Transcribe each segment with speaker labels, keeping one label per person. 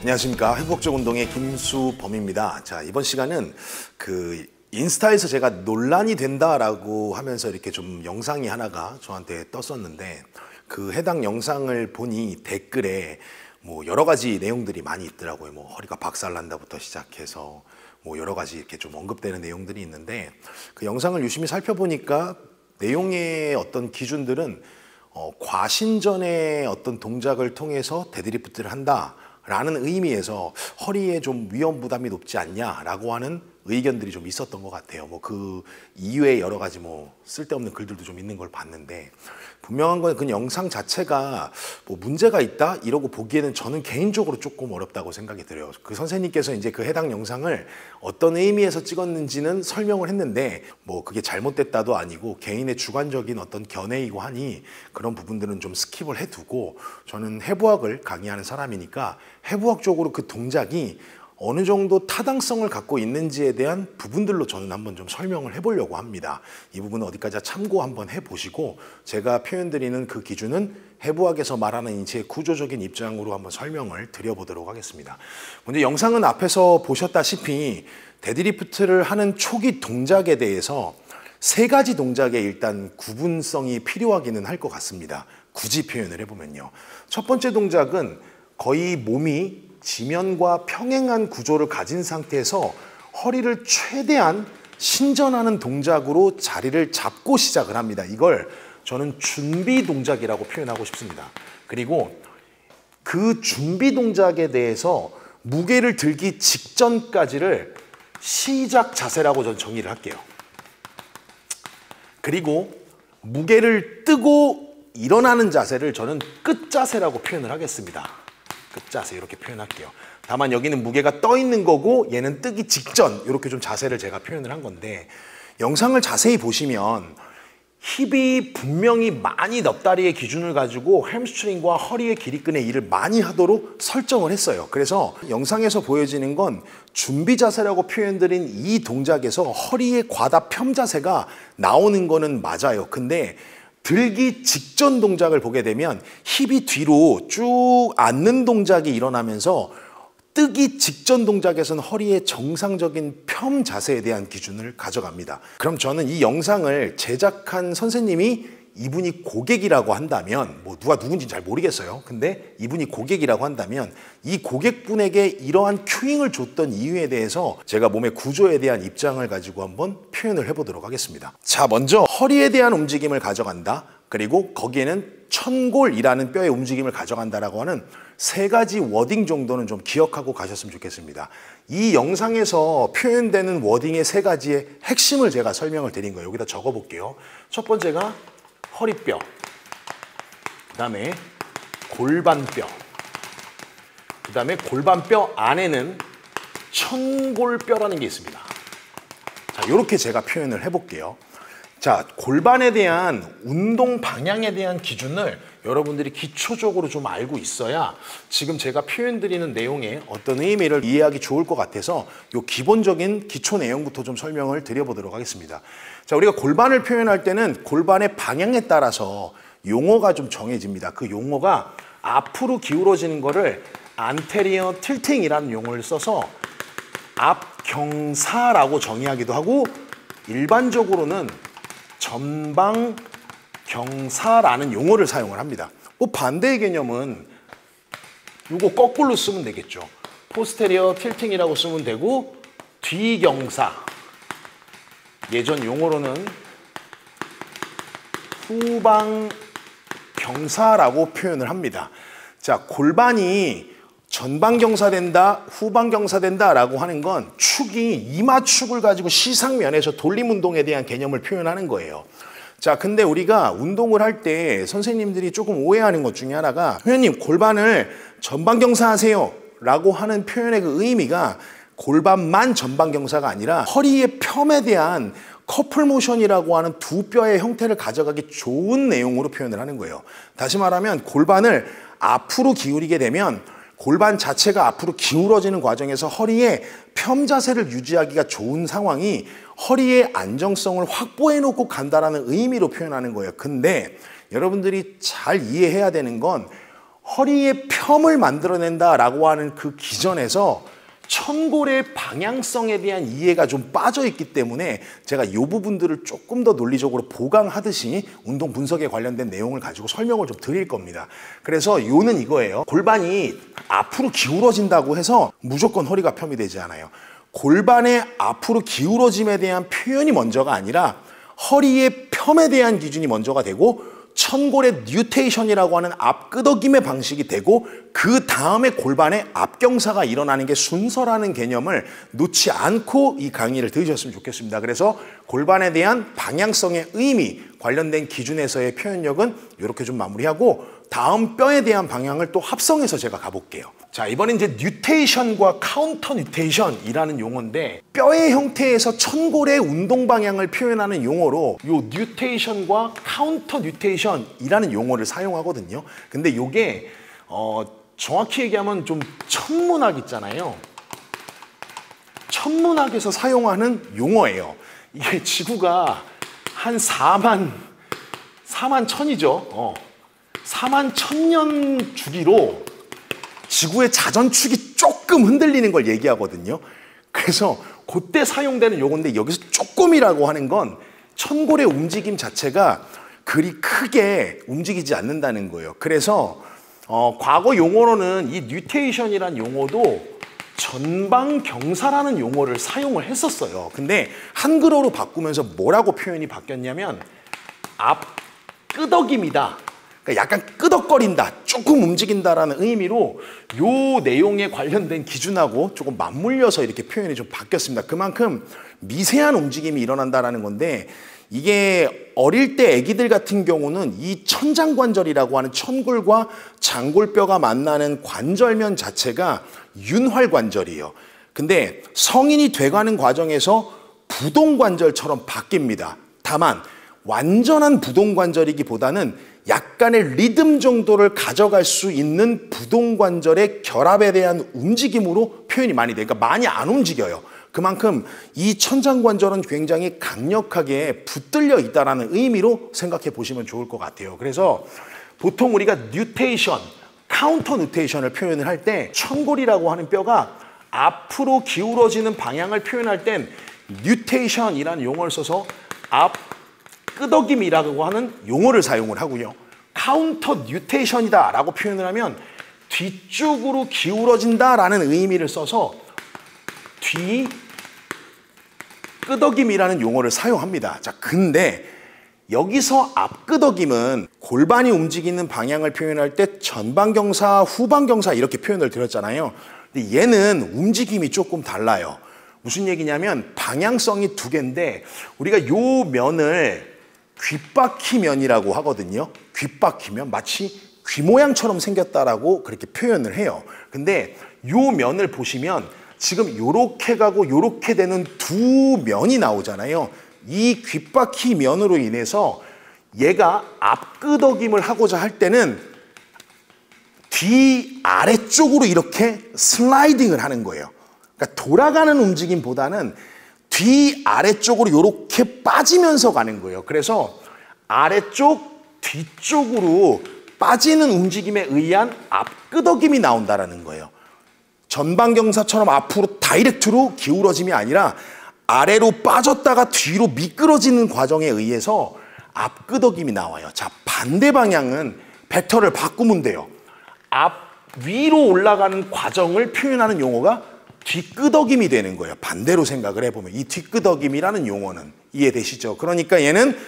Speaker 1: 안녕하십니까. 회복적 운동의 김수범입니다. 자, 이번 시간은 인스타에서 제가 논란이 된다라고 하면서 이렇게 좀 영상이 하나가 저한테 떴었는데, 그 해당 영상을 보니 댓글에 뭐 여러 가지 내용들이 많이 있더라고요. 뭐 허리가 박살난다부터 시작해서 뭐 여러 가지 이렇게 좀 언급되는 내용들이 있는데, 그 영상을 유심히 살펴보니까 내용의 어떤 기준들은 과신전의 어떤 동작을 통해서 데드리프트를 한다 라는 의미에서 허리에 좀 위험 부담이 높지 않냐라고 하는 의견들이 좀 있었던 것 같아요. 뭐 그 이외에 여러 가지 뭐 쓸데없는 글들도 좀 있는 걸 봤는데, 분명한 건 그 영상 자체가 뭐 문제가 있다 이러고 보기에는 저는 개인적으로 조금 어렵다고 생각이 들어요. 그 선생님께서 이제 그 해당 영상을 어떤 의미에서 찍었는지는 설명을 했는데, 뭐 그게 잘못됐다도 아니고 개인의 주관적인 어떤 견해이고 하니 그런 부분들은 좀 스킵을 해두고, 저는 해부학을 강의하는 사람이니까 해부학적으로 그 동작이 어느 정도 타당성을 갖고 있는지에 대한 부분들로 저는 한번 좀 설명을 해보려고 합니다. 이 부분은 어디까지 참고 한번 해보시고, 제가 표현드리는 그 기준은 해부학에서 말하는 인체의 구조적인 입장으로 한번 설명을 드려보도록 하겠습니다. 먼저 영상은 앞에서 보셨다시피 데드리프트를 하는 초기 동작에 대해서 세 가지 동작에 일단 구분성이 필요하기는 할 것 같습니다. 굳이 표현을 해보면요. 첫 번째 동작은 거의 몸이 지면과 평행한 구조를 가진 상태에서 허리를 최대한 신전하는 동작으로 자리를 잡고 시작을 합니다. 이걸 저는 준비 동작이라고 표현하고 싶습니다. 그리고 그 준비 동작에 대해서 무게를 들기 직전까지를 시작 자세라고 저는 정의를 할게요. 그리고 무게를 뜨고 일어나는 자세를 저는 끝 자세라고 표현을 하겠습니다. 끝자세 이렇게 표현할게요. 다만 여기는 무게가 떠 있는 거고 얘는 뜨기 직전, 이렇게 좀 자세를 제가 표현을 한 건데, 영상을 자세히 보시면 힙이 분명히 많이 넙다리의 기준을 가지고 햄스트링과 허리의 길이끈의 일을 많이 하도록 설정을 했어요. 그래서 영상에서 보여지는 건 준비 자세라고 표현드린 이 동작에서 허리의 과다 펴 자세가 나오는 거는 맞아요. 근데 들기 직전 동작을 보게 되면 힙이 뒤로 쭉 앉는 동작이 일어나면서 뜨기 직전 동작에서는 허리의 정상적인 펴 자세에 대한 기준을 가져갑니다. 그럼 저는 이 영상을 제작한 선생님이 이분이 고객이라고 한다면, 뭐 누가 누군지 잘 모르겠어요. 근데 이분이 고객이라고 한다면 이 고객분에게 이러한 큐잉을 줬던 이유에 대해서 제가 몸의 구조에 대한 입장을 가지고 한번 표현을 해보도록 하겠습니다. 자, 먼저 허리에 대한 움직임을 가져간다. 그리고 거기에는 천골이라는 뼈의 움직임을 가져간다라고 하는 세 가지 워딩 정도는 좀 기억하고 가셨으면 좋겠습니다. 이 영상에서 표현되는 워딩의 세 가지의 핵심을 제가 설명을 드린 거예요. 여기다 적어볼게요. 첫 번째가 허리뼈, 그 다음에 골반뼈, 그 다음에 골반뼈 안에는 천골뼈라는 게 있습니다. 자, 이렇게 제가 표현을 해볼게요. 자, 골반에 대한 운동 방향에 대한 기준을 여러분들이 기초적으로 좀 알고 있어야 지금 제가 표현드리는 내용의 어떤 의미를 이해하기 좋을 것 같아서 이 기본적인 기초 내용부터 좀 설명을 드려보도록 하겠습니다. 자, 우리가 골반을 표현할 때는 골반의 방향에 따라서 용어가 좀 정해집니다. 그 용어가 앞으로 기울어지는 거를 안테리어 틸팅이라는 용어를 써서 앞경사라고 정의하기도 하고, 일반적으로는 전방 경사라는 용어를 사용을 합니다. 뭐 반대의 개념은 이거 거꾸로 쓰면 되겠죠. 포스테리어 틸팅이라고 쓰면 되고, 뒤경사, 예전 용어로는 후방 경사라고 표현을 합니다. 자, 골반이 전방 경사된다, 후방 경사된다 라고 하는 건 축이 이마축을 가지고 시상면에서 돌림 운동에 대한 개념을 표현하는 거예요. 자, 근데 우리가 운동을 할 때 선생님들이 조금 오해하는 것 중에 하나가, 회원님 골반을 전방 경사하세요 라고 하는 표현의 그 의미가 골반만 전방 경사가 아니라 허리의 펴에 대한 커플 모션이라고 하는 두 뼈의 형태를 가져가기 좋은 내용으로 표현을 하는 거예요. 다시 말하면 골반을 앞으로 기울이게 되면 골반 자체가 앞으로 기울어지는 과정에서 허리의 펴 자세를 유지하기가 좋은 상황이 허리의 안정성을 확보해 놓고 간다라는 의미로 표현하는 거예요. 근데 여러분들이 잘 이해해야 되는 건 허리의 펌을 만들어낸다라고 하는 그 기전에서 천골의 방향성에 대한 이해가 좀 빠져있기 때문에 제가 이 부분들을 조금 더 논리적으로 보강하듯이 운동 분석에 관련된 내용을 가지고 설명을 좀 드릴 겁니다. 그래서 요는 이거예요. 골반이 앞으로 기울어진다고 해서 무조건 허리가 펌이 되지 않아요. 골반의 앞으로 기울어짐에 대한 표현이 먼저가 아니라 허리의 펌에 대한 기준이 먼저가 되고 천골의 뉴테이션이라고 하는 앞끄덕임의 방식이 되고 그 다음에 골반의 앞경사가 일어나는 게 순서라는 개념을 놓지 않고 이 강의를 들으셨으면 좋겠습니다. 그래서 골반에 대한 방향성의 의미 관련된 기준에서의 표현력은 이렇게 좀 마무리하고 다음 뼈에 대한 방향을 또 합성해서 제가 가볼게요. 자, 이번엔 이제 뉴테이션과 카운터 뉴테이션이라는 용어인데 뼈의 형태에서 천골의 운동 방향을 표현하는 용어로 요 뉴테이션과 카운터 뉴테이션이라는 용어를 사용하거든요. 근데 요게 정확히 얘기하면 좀 천문학 있잖아요. 천문학에서 사용하는 용어예요. 이게 지구가 한 4만 1000이죠. 4만 1000년 주기로 지구의 자전축이 조금 흔들리는 걸 얘기하거든요. 그래서 그때 사용되는 용어인데 여기서 조금이라고 하는 건 천골의 움직임 자체가 그리 크게 움직이지 않는다는 거예요. 그래서 과거 용어로는 이 뉴테이션이란 용어도 전방경사라는 용어를 사용을 했었어요. 근데 한글어로 바꾸면서 뭐라고 표현이 바뀌었냐면 앞끄덕임이다. 그러니까 약간 끄덕거린다, 조금 움직인다라는 의미로 요 내용에 관련된 기준하고 조금 맞물려서 이렇게 표현이 좀 바뀌었습니다. 그만큼 미세한 움직임이 일어난다는 건데 이게 어릴 때 아기들 같은 경우는 이 천장관절이라고 하는 천골과 장골뼈가 만나는 관절면 자체가 윤활관절이에요. 근데 성인이 돼가는 과정에서 부동관절처럼 바뀝니다. 다만 완전한 부동관절이기보다는 약간의 리듬 정도를 가져갈 수 있는 부동관절의 결합에 대한 움직임으로 표현이 많이 돼요. 그러니까 많이 안 움직여요. 그만큼 이 천장관절은 굉장히 강력하게 붙들려 있다는 의미로 생각해 보시면 좋을 것 같아요. 그래서 보통 우리가 뉴테이션, 카운터 뉴테이션을 표현을 할 때 천골이라고 하는 뼈가 앞으로 기울어지는 방향을 표현할 땐 뉴테이션이라는 용어를 써서 끄덕임이라고 하는 용어를 사용을 하고요. 카운터 뉴테이션이다라고 표현을 하면 뒤쪽으로 기울어진다라는 의미를 써서 뒤끄덕임이라는 용어를 사용합니다. 자, 근데 여기서 앞끄덕임은 골반이 움직이는 방향을 표현할 때 전방경사, 후방경사 이렇게 표현을 드렸잖아요. 근데 얘는 움직임이 조금 달라요. 무슨 얘기냐면 방향성이 두 개인데 우리가 요 면을 귓바퀴면이라고 하거든요. 귓바퀴면 마치 귀 모양처럼 생겼다라고 그렇게 표현을 해요. 근데 요 면을 보시면 지금 요렇게 가고 요렇게 되는 두 면이 나오잖아요. 이 귓바퀴 면으로 인해서 얘가 앞끄덕임을 하고자 할 때는 뒤 아래쪽으로 이렇게 슬라이딩을 하는 거예요. 그러니까 돌아가는 움직임보다는 뒤 아래쪽으로 이렇게 빠지면서 가는 거예요. 그래서 아래쪽 뒤쪽으로 빠지는 움직임에 의한 앞끄덕임이 나온다는 거예요. 전방경사처럼 앞으로 다이렉트로 기울어짐이 아니라 아래로 빠졌다가 뒤로 미끄러지는 과정에 의해서 앞끄덕임이 나와요. 자, 반대 방향은 벡터를 바꾸면 돼요. 위로 올라가는 과정을 표현하는 용어가 뒷끄덕임이 되는 거예요. 반대로 생각을 해보면 이 뒷끄덕임이라는 용어는 이해되시죠? 그러니까 얘는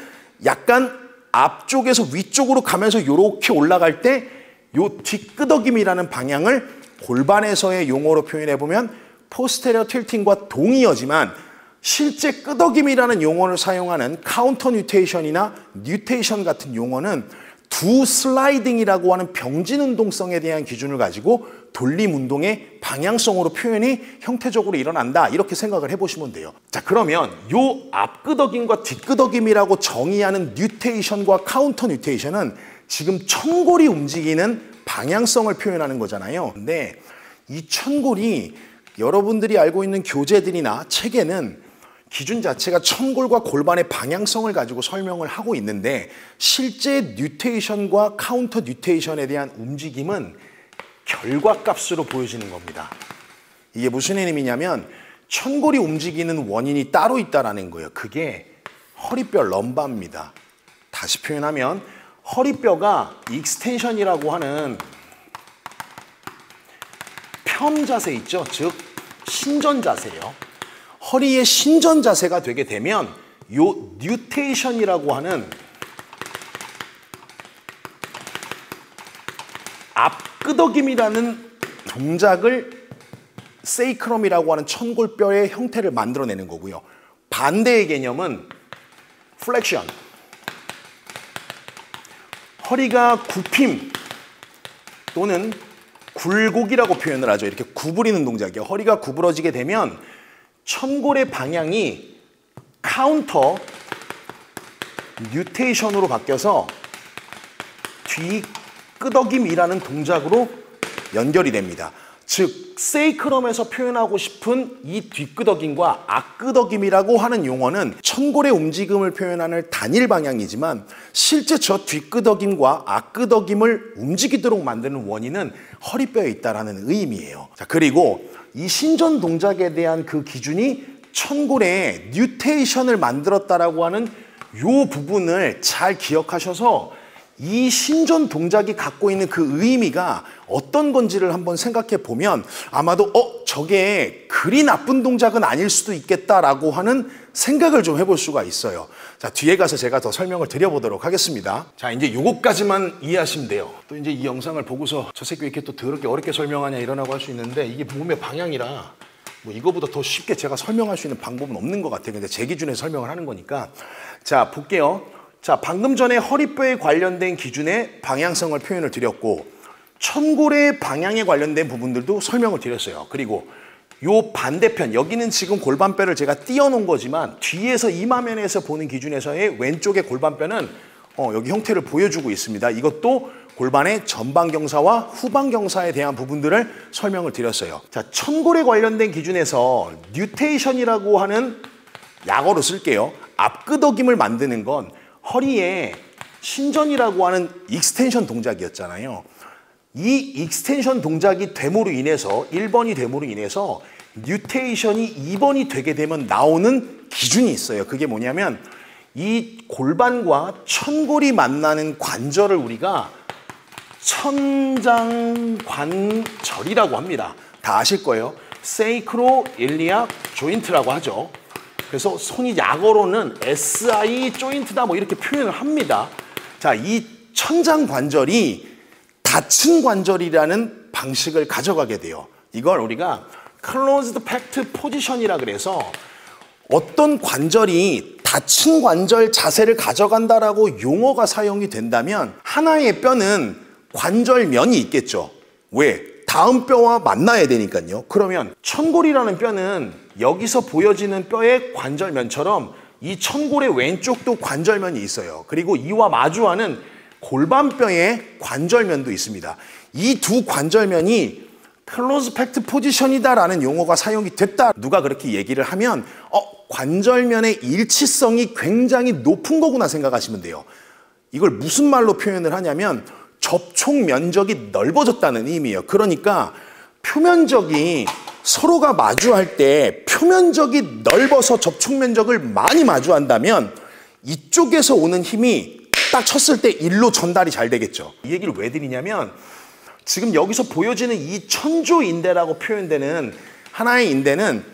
Speaker 1: 약간 앞쪽에서 위쪽으로 가면서 이렇게 올라갈 때 요 뒷끄덕임이라는 방향을 골반에서의 용어로 표현해보면 포스테리어 틸팅과 동의어지만 실제 끄덕임이라는 용어를 사용하는 카운터 뉴테이션이나 뉴테이션 같은 용어는 두 슬라이딩이라고 하는 병진 운동성에 대한 기준을 가지고 돌림 운동의 방향성으로 표현이 형태적으로 일어난다 이렇게 생각을 해보시면 돼요. 자, 그러면 요 앞끄덕임과 뒷끄덕임이라고 정의하는 뉴테이션과 카운터 뉴테이션은 지금 천골이 움직이는 방향성을 표현하는 거잖아요. 근데 이 천골이 여러분들이 알고 있는 교재들이나 책에는 기준 자체가 천골과 골반의 방향성을 가지고 설명을 하고 있는데 실제 뉴테이션과 카운터 뉴테이션에 대한 움직임은 결과값으로 보여지는 겁니다. 이게 무슨 의미냐면 천골이 움직이는 원인이 따로 있다는 거예요. 그게 허리뼈 럼바입니다. 다시 표현하면 허리뼈가 익스텐션이라고 하는 편 자세 있죠? 즉 신전 자세예요. 허리의 신전 자세가 되게 되면 요 뉴테이션이라고 하는 앞끄덕임이라는 동작을 세이크럼이라고 하는 천골뼈의 형태를 만들어내는 거고요. 반대의 개념은 플렉션. 허리가 굽힘 또는 굴곡이라고 표현을 하죠. 이렇게 구부리는 동작이에요. 허리가 구부러지게 되면 천골의 방향이 카운터 뉴테이션으로 바뀌어서 뒤끄덕임이라는 동작으로 연결이 됩니다. 즉 세이크럼에서 표현하고 싶은 이 뒤끄덕임과 앞끄덕임이라고 하는 용어는 천골의 움직임을 표현하는 단일 방향이지만 실제 저 뒤끄덕임과 앞끄덕임을 움직이도록 만드는 원인은 허리뼈에 있다는 의미예요. 자, 그리고 이 신전 동작에 대한 그 기준이 천골의 뉴테이션을 만들었다라고 하는 이 부분을 잘 기억하셔서 이 신전 동작이 갖고 있는 그 의미가 어떤 건지를 한번 생각해 보면 아마도 저게 그리 나쁜 동작은 아닐 수도 있겠다라고 하는 생각을 좀 해볼 수가 있어요. 자, 뒤에 가서 제가 더 설명을 드려보도록 하겠습니다. 자, 이제 요것까지만 이해하시면 돼요. 또 이제 이 영상을 보고서 저 새끼 왜 이렇게 또 더럽게 어렵게 설명하냐 이러라고 할 수 있는데 이게 몸의 방향이라 뭐 이거보다 더 쉽게 제가 설명할 수 있는 방법은 없는 것 같아요. 근데 제 기준에 설명을 하는 거니까. 자, 볼게요. 자, 방금 전에 허리뼈에 관련된 기준의 방향성을 표현을 드렸고 천골의 방향에 관련된 부분들도 설명을 드렸어요. 그리고 요 반대편, 여기는 지금 골반뼈를 제가 띄워놓은 거지만 뒤에서 이마면에서 보는 기준에서의 왼쪽의 골반뼈는 여기 형태를 보여주고 있습니다. 이것도 골반의 전방경사와 후방경사에 대한 부분들을 설명을 드렸어요. 자, 천골에 관련된 기준에서 뉴테이션이라고 하는 약어로 쓸게요. 앞끄덕임을 만드는 건 허리에 신전이라고 하는 익스텐션 동작이었잖아요. 이 익스텐션 동작이 됨으로 인해서 1번이 됨으로 인해서 뉴테이션이 2번이 되게 되면 나오는 기준이 있어요. 그게 뭐냐면 이 골반과 천골이 만나는 관절을 우리가 천장관절이라고 합니다. 다 아실 거예요. 세이크로일리악 조인트라고 하죠. 그래서 손이 약어로는 SI 조인트다 뭐 이렇게 표현을 합니다. 자, 이 천장관절이 닫힌 관절이라는 방식을 가져가게 돼요. 이걸 우리가 closed packed position이라 그래서 어떤 관절이 닫힌 관절 자세를 가져간다라고 용어가 사용이 된다면 하나의 뼈는 관절면이 있겠죠. 왜? 다음 뼈와 만나야 되니까요. 그러면 천골이라는 뼈는 여기서 보여지는 뼈의 관절면처럼 이 천골의 왼쪽도 관절면이 있어요. 그리고 이와 마주하는 골반뼈의 관절면도 있습니다. 이 두 관절면이 클로즈 팩트 포지션이다라는 용어가 사용이 됐다. 누가 그렇게 얘기를 하면 관절면의 일치성이 굉장히 높은 거구나 생각하시면 돼요. 이걸 무슨 말로 표현을 하냐면 접촉 면적이 넓어졌다는 의미예요. 그러니까 표면적이 서로가 마주할 때 표면적이 넓어서 접촉 면적을 많이 마주한다면 이쪽에서 오는 힘이 딱 쳤을 때 일로 전달이 잘 되겠죠. 이 얘기를 왜 드리냐면 지금 여기서 보여지는 이 천조인대라고 표현되는 하나의 인대는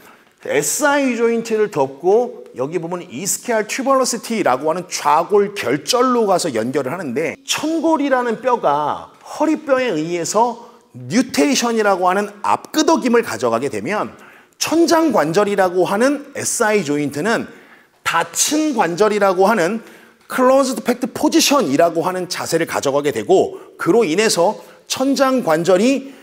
Speaker 1: SI 조인트를 덮고 여기 보면 이스키알 튜버러시티라고 하는 좌골 결절로 가서 연결을 하는데 천골이라는 뼈가 허리뼈에 의해서 뉴테이션이라고 하는 앞끄덕임을 가져가게 되면 천장관절이라고 하는 SI 조인트는 닫힌 관절이라고 하는 클로즈드 팩트 포지션이라고 하는 자세를 가져가게 되고 그로 인해서 천장관절이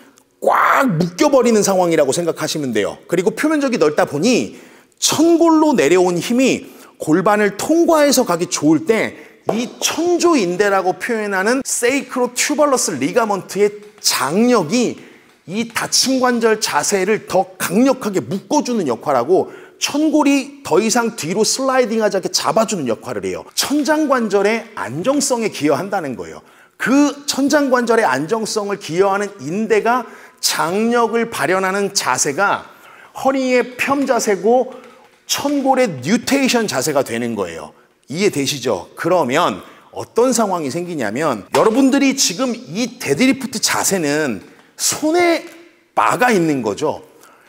Speaker 1: 꽉 묶여버리는 상황이라고 생각하시면 돼요. 그리고 표면적이 넓다 보니 천골로 내려온 힘이 골반을 통과해서 가기 좋을 때 이 천조인대라고 표현하는 세이크로 튜벌러스 리가먼트의 장력이 이 닫힌 관절 자세를 더 강력하게 묶어주는 역할하고 천골이 더 이상 뒤로 슬라이딩하지 않게 잡아주는 역할을 해요. 천장관절의 안정성에 기여한다는 거예요. 그 천장관절의 안정성을 기여하는 인대가 장력을 발현하는 자세가 허리의 펴 자세고 천골의 뉴테이션 자세가 되는 거예요. 이해되시죠? 그러면 어떤 상황이 생기냐면 여러분들이 지금 이 데드리프트 자세는 손에 막아 있는 거죠.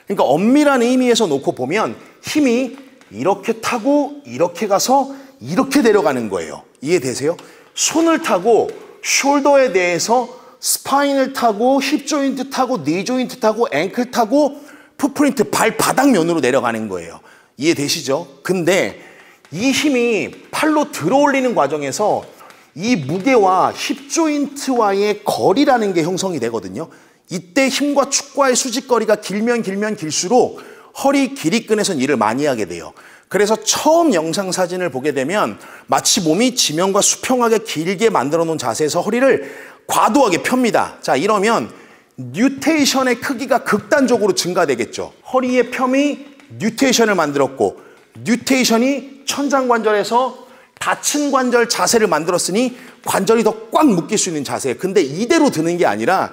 Speaker 1: 그러니까 엄밀한 의미에서 놓고 보면 힘이 이렇게 타고 이렇게 가서 이렇게 내려가는 거예요. 이해되세요? 손을 타고 숄더에 대해서 스파인을 타고 힙 조인트 타고 니 조인트 타고 앵클 타고 풋프린트 발바닥면으로 내려가는 거예요. 이해되시죠? 근데 이 힘이 팔로 들어올리는 과정에서 이 무게와 힙 조인트와의 거리라는 게 형성이 되거든요. 이때 힘과 축과의 수직거리가 길면 길수록 허리 길이끈에선 일을 많이 하게 돼요. 그래서 처음 영상 사진을 보게 되면 마치 몸이 지면과 수평하게 길게 만들어 놓은 자세에서 허리를 과도하게 펴니다. 자, 이러면 뉴테이션의 크기가 극단적으로 증가되겠죠. 허리의 펴이 뉴테이션을 만들었고 뉴테이션이 천장관절에서 닫힌 관절 자세를 만들었으니 관절이 더 꽉 묶일 수 있는 자세. 근데 이대로 드는 게 아니라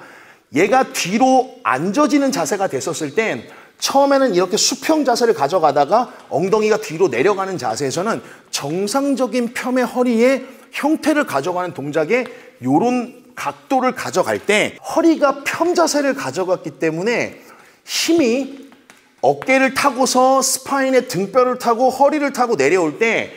Speaker 1: 얘가 뒤로 앉아지는 자세가 됐었을 땐 처음에는 이렇게 수평 자세를 가져가다가 엉덩이가 뒤로 내려가는 자세에서는 정상적인 펴의 허리의 형태를 가져가는 동작에 이런 각도를 가져갈 때 허리가 펴 자세를 가져갔기 때문에 힘이 어깨를 타고서 스파인의 등뼈를 타고 허리를 타고 내려올 때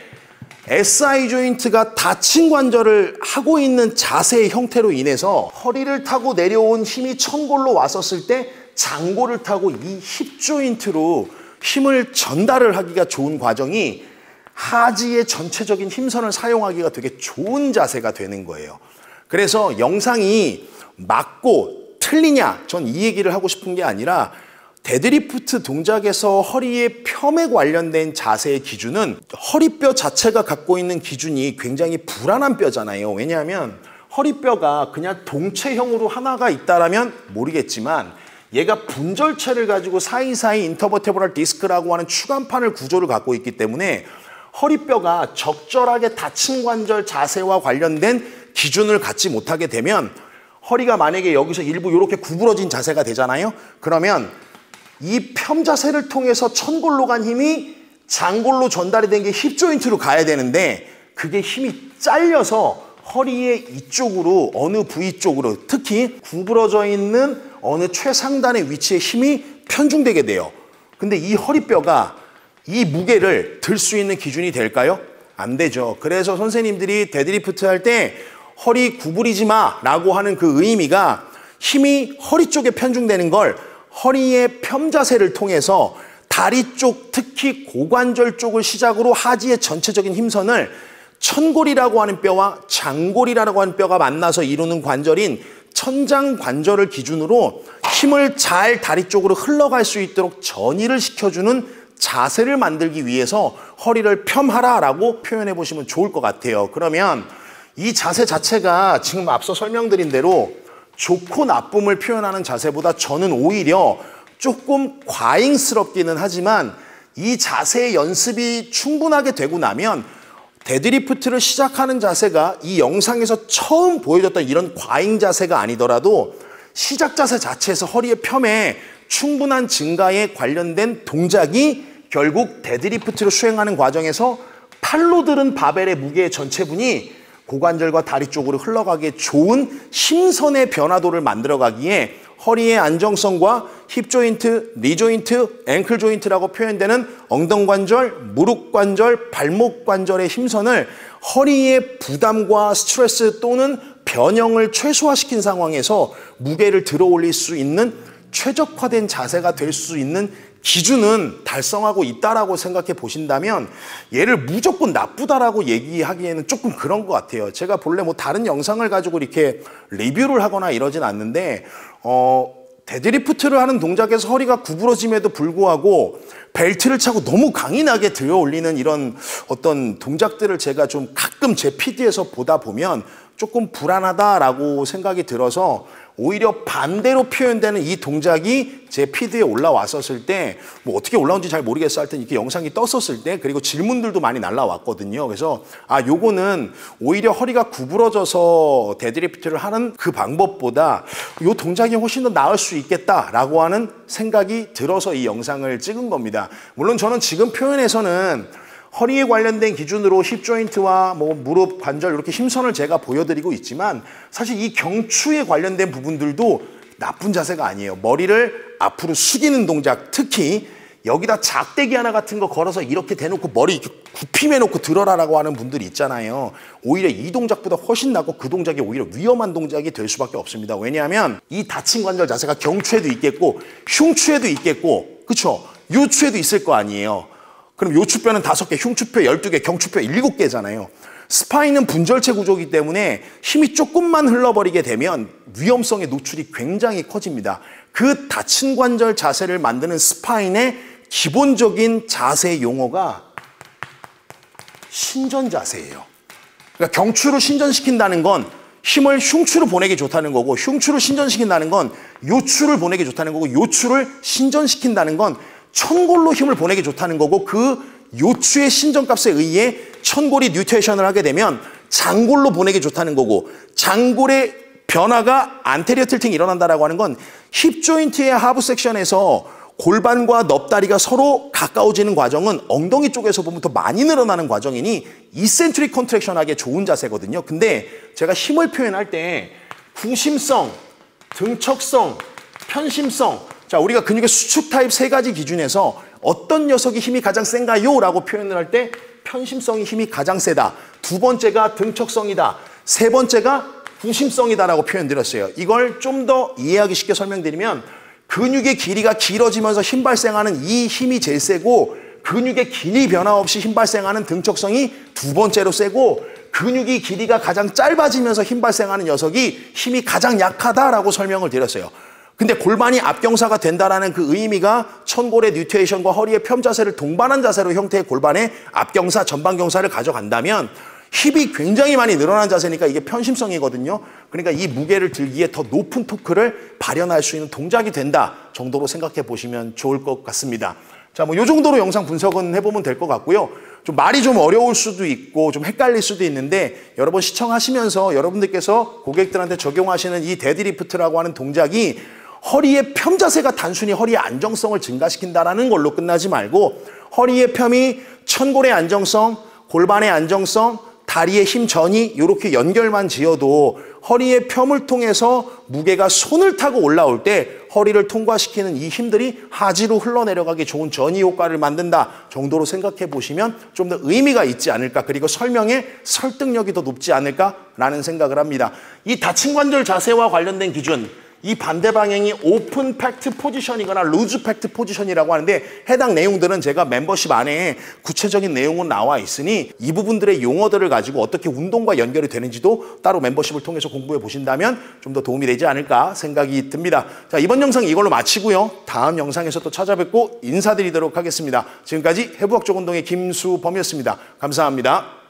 Speaker 1: SI 조인트가 닫힌 관절을 하고 있는 자세의 형태로 인해서 허리를 타고 내려온 힘이 천골로 왔었을 때 장골을 타고 이 힙 조인트로 힘을 전달을 하기가 좋은 과정이 하지의 전체적인 힘선을 사용하기가 되게 좋은 자세가 되는 거예요. 그래서 영상이 맞고 틀리냐, 전 이 얘기를 하고 싶은 게 아니라 데드리프트 동작에서 허리의 펴에 관련된 자세의 기준은 허리뼈 자체가 갖고 있는 기준이 굉장히 불안한 뼈잖아요. 왜냐하면 허리뼈가 그냥 동체형으로 하나가 있다라면 모르겠지만 얘가 분절체를 가지고 사이사이 인터버테브럴 디스크라고 하는 추간판을 구조를 갖고 있기 때문에 허리뼈가 적절하게 닫힌 관절 자세와 관련된 기준을 갖지 못하게 되면 허리가 만약에 여기서 일부 이렇게 구부러진 자세가 되잖아요. 그러면 이 펴 자세를 통해서 천골로 간 힘이 장골로 전달이 된 게 힙 조인트로 가야 되는데 그게 힘이 잘려서 허리의 이쪽으로 어느 부위 쪽으로 특히 구부러져 있는 어느 최상단의 위치에 힘이 편중되게 돼요. 근데 이 허리뼈가 이 무게를 들 수 있는 기준이 될까요? 안 되죠. 그래서 선생님들이 데드리프트 할 때 허리 구부리지 마 라고 하는 그 의미가 힘이 허리 쪽에 편중되는 걸 허리의 펴 자세를 통해서 다리 쪽, 특히 고관절 쪽을 시작으로 하지의 전체적인 힘선을 천골이라고 하는 뼈와 장골이라고 하는 뼈가 만나서 이루는 관절인 천장관절을 기준으로 힘을 잘 다리 쪽으로 흘러갈 수 있도록 전이를 시켜주는 자세를 만들기 위해서 허리를 펴하라라고 표현해 보시면 좋을 것 같아요. 그러면 이 자세 자체가 지금 앞서 설명드린 대로 좋고 나쁨을 표현하는 자세보다 저는 오히려 조금 과잉스럽기는 하지만 이 자세의 연습이 충분하게 되고 나면 데드리프트를 시작하는 자세가 이 영상에서 처음 보여줬던 이런 과잉 자세가 아니더라도 시작 자세 자체에서 허리의 펴에 충분한 증가에 관련된 동작이 결국 데드리프트를 수행하는 과정에서 팔로 들은 바벨의 무게의 전체분이 고관절과 다리 쪽으로 흘러가기에 좋은 힘선의 변화도를 만들어가기에 허리의 안정성과 힙 조인트, 니 조인트, 앵클 조인트라고 표현되는 엉덩관절, 무릎 관절, 발목 관절의 힘선을 허리의 부담과 스트레스 또는 변형을 최소화시킨 상황에서 무게를 들어 올릴 수 있는 최적화된 자세가 될 수 있는 기준은 달성하고 있다라고 생각해 보신다면 얘를 무조건 나쁘다라고 얘기하기에는 조금 그런 것 같아요. 제가 본래 뭐 다른 영상을 가지고 이렇게 리뷰를 하거나 이러진 않는데 데드리프트를 하는 동작에서 허리가 구부러짐에도 불구하고 벨트를 차고 너무 강인하게 들어 올리는 이런 어떤 동작들을 제가 좀 가끔 제 PD에서 보다 보면 조금 불안하다라고 생각이 들어서 오히려 반대로 표현되는 이 동작이 제 피드에 올라왔었을 때 뭐 어떻게 올라온지 잘 모르겠어 할 때 이렇게 영상이 떴었을 때 그리고 질문들도 많이 날라왔거든요. 그래서 요거는 오히려 허리가 구부러져서 데드리프트를 하는 그 방법보다 요 동작이 훨씬 더 나을 수 있겠다라고 하는 생각이 들어서 이 영상을 찍은 겁니다. 물론 저는 지금 표현에서는 허리에 관련된 기준으로 힙 조인트와 뭐 무릎 관절 이렇게 힘선을 제가 보여드리고 있지만 사실 이 경추에 관련된 부분들도 나쁜 자세가 아니에요. 머리를 앞으로 숙이는 동작, 특히 여기다 작대기 하나 같은 거 걸어서 이렇게 대놓고 머리 이렇게 굽힘해놓고 들어라라고 하는 분들이 있잖아요. 오히려 이 동작보다 훨씬 낫고 그 동작이 오히려 위험한 동작이 될 수밖에 없습니다. 왜냐하면 이 다친 관절 자세가 경추에도 있겠고 흉추에도 있겠고 그쵸? 요추에도 있을 거 아니에요. 그럼 요추뼈는 5개, 흉추뼈 12개, 경추뼈 7개잖아요. 스파인은 분절체 구조이기 때문에 힘이 조금만 흘러버리게 되면 위험성의 노출이 굉장히 커집니다. 그 다친 관절 자세를 만드는 스파인의 기본적인 자세 용어가 신전 자세예요. 그러니까 경추를 신전시킨다는 건 힘을 흉추로 보내기 좋다는 거고 흉추를 신전시킨다는 건 요추를 보내기 좋다는 거고 요추를 신전시킨다는 건 천골로 힘을 보내기 좋다는 거고 그 요추의 신전값에 의해 천골이 뉴테이션을 하게 되면 장골로 보내기 좋다는 거고 장골의 변화가 안테리어 틸팅이 일어난다라고 하는 건 힙 조인트의 하부 섹션에서 골반과 넙다리가 서로 가까워지는 과정은 엉덩이 쪽에서 보면 더 많이 늘어나는 과정이니 이센트릭 컨트랙션하기에 좋은 자세거든요. 근데 제가 힘을 표현할 때 구심성, 등척성, 편심성 자, 우리가 근육의 수축 타입 3가지 기준에서 어떤 녀석이 힘이 가장 센가요? 라고 표현을 할 때 편심성이 힘이 가장 세다. 2번째가 등척성이다. 3번째가 구심성이다 라고 표현드렸어요. 이걸 좀 더 이해하기 쉽게 설명드리면 근육의 길이가 길어지면서 힘 발생하는 이 힘이 제일 세고 근육의 길이 변화 없이 힘 발생하는 등척성이 2번째로 세고 근육이 길이가 가장 짧아지면서 힘 발생하는 녀석이 힘이 가장 약하다라고 설명을 드렸어요. 근데 골반이 앞경사가 된다라는 그 의미가 천골의 뉴테이션과 허리의 펴 자세를 동반한 자세로 형태의 골반의 앞경사, 전방경사를 가져간다면 힙이 굉장히 많이 늘어난 자세니까 이게 편심성이거든요. 그러니까 이 무게를 들기에 더 높은 토크를 발현할 수 있는 동작이 된다 정도로 생각해 보시면 좋을 것 같습니다. 자, 뭐 이 정도로 영상 분석은 해보면 될 것 같고요. 좀 말이 좀 어려울 수도 있고 좀 헷갈릴 수도 있는데 여러분 시청하시면서 여러분들께서 고객들한테 적용하시는 이 데드리프트라고 하는 동작이 허리의 펴 자세가 단순히 허리의 안정성을 증가시킨다는 걸로 끝나지 말고 허리의 펴이 천골의 안정성, 골반의 안정성, 다리의 힘 전이 이렇게 연결만 지어도 허리의 펴을 통해서 무게가 손을 타고 올라올 때 허리를 통과시키는 이 힘들이 하지로 흘러내려가기 좋은 전이 효과를 만든다 정도로 생각해 보시면 좀 더 의미가 있지 않을까 그리고 설명의 설득력이 더 높지 않을까라는 생각을 합니다. 이 다친 관절 자세와 관련된 기준 이 반대 방향이 오픈 팩트 포지션이거나 루즈 팩트 포지션이라고 하는데 해당 내용들은 제가 멤버십 안에 구체적인 내용은 나와 있으니 이 부분들의 용어들을 가지고 어떻게 운동과 연결이 되는지도 따로 멤버십을 통해서 공부해 보신다면 좀 더 도움이 되지 않을까 생각이 듭니다. 자, 이번 영상 이걸로 마치고요. 다음 영상에서 또 찾아뵙고 인사드리도록 하겠습니다. 지금까지 해부학적 운동의 김수범이었습니다. 감사합니다.